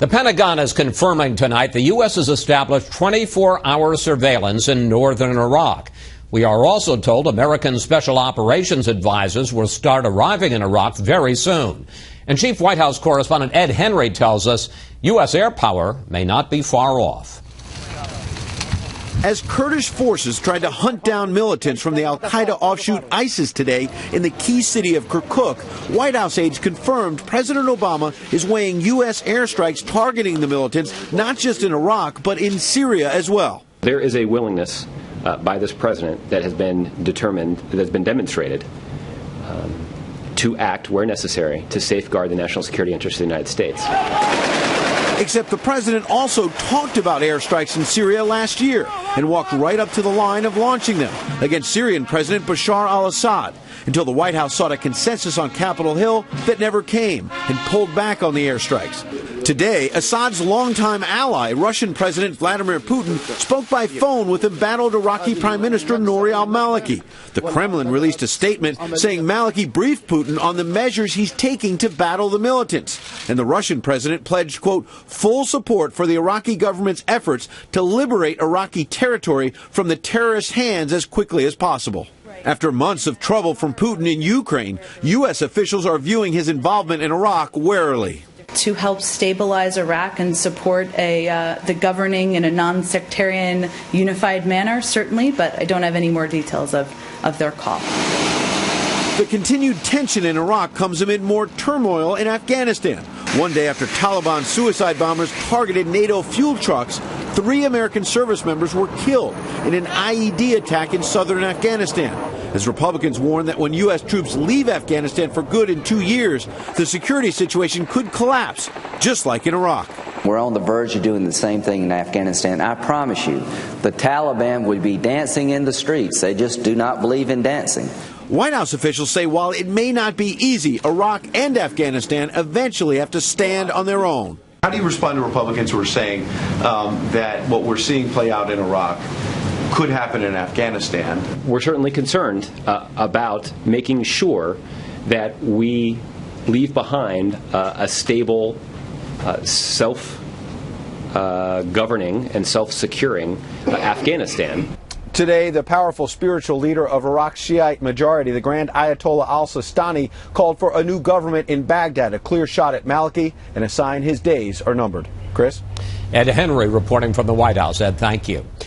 The Pentagon is confirming tonight the U.S. has established 24-hour surveillance in northern Iraq. We are also told American Special Operations advisors will start arriving in Iraq very soon. And Chief White House correspondent Ed Henry tells us U.S. air power may not be far off. As Kurdish forces tried to hunt down militants from the al-Qaeda offshoot ISIS today in the key city of Kirkuk, White House aides confirmed President Obama is weighing U.S. airstrikes targeting the militants not just in Iraq, but in Syria as well. There is a willingness by this president that has been demonstrated to act where necessary to safeguard the national security interests of the United States. Except the president also talked about airstrikes in Syria last year and walked right up to the line of launching them against Syrian President Bashar al-Assad until the White House sought a consensus on Capitol Hill that never came and pulled back on the airstrikes. Today, Assad's longtime ally, Russian President Vladimir Putin, spoke by phone with embattled Iraqi Prime Minister Nouri al-Maliki. The Kremlin released a statement saying Maliki briefed Putin on the measures he's taking to battle the militants. And the Russian president pledged, quote, full support for the Iraqi government's efforts to liberate Iraqi territory from the terrorists' hands as quickly as possible. After months of trouble from Putin in Ukraine, U.S. officials are viewing his involvement in Iraq warily. To help stabilize Iraq and support the governing in a non-sectarian, unified manner, certainly, but I don't have any more details of their call. The continued tension in Iraq comes amid more turmoil in Afghanistan. One day after Taliban suicide bombers targeted NATO fuel trucks, 3 American service members were killed in an IED attack in southern Afghanistan. As Republicans warn that when U.S. troops leave Afghanistan for good in 2 years, the security situation could collapse, just like in Iraq. We're on the verge of doing the same thing in Afghanistan. I promise you, the Taliban would be dancing in the streets. They just do not believe in dancing. White House officials say while it may not be easy, Iraq and Afghanistan eventually have to stand on their own. How do you respond to Republicans who are saying that what we're seeing play out in Iraq could happen in Afghanistan? We're certainly concerned about making sure that we leave behind a stable, self-governing and self-securing Afghanistan. Today, the powerful spiritual leader of Iraq's Shiite majority, the Grand Ayatollah al-Sistani, called for a new government in Baghdad, a clear shot at Maliki, and a sign his days are numbered. Chris? Ed Henry reporting from the White House. Ed, thank you.